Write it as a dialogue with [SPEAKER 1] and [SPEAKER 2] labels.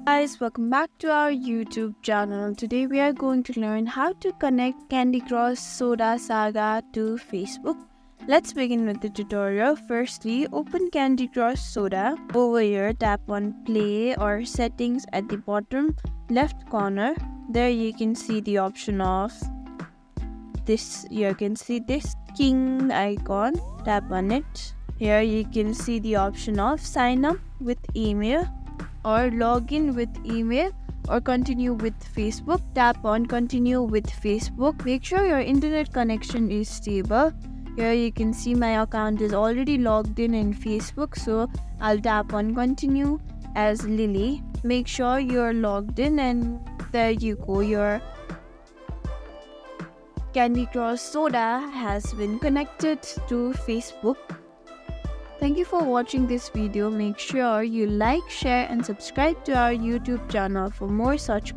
[SPEAKER 1] Guys, welcome back to our YouTube channel. Today we are going to learn how to connect Candy Crush Soda Saga to Facebook. Let's begin with the tutorial. Firstly, open Candy Crush Soda. Over here, tap on play or settings at the bottom left corner. There you can see the option of this. You can see this king icon. Tap on it. Here you can see the option of sign up with email or log in with email or continue with Facebook. Tap on continue with Facebook. Make sure your internet connection is stable. Here you can see my account is already logged in Facebook, so I'll tap on continue as Lily. Make sure you're logged in, and there you go, your Candy Crush Soda has been connected to Facebook. Thank you for watching this video. Make sure you like, share and subscribe to our YouTube channel for more such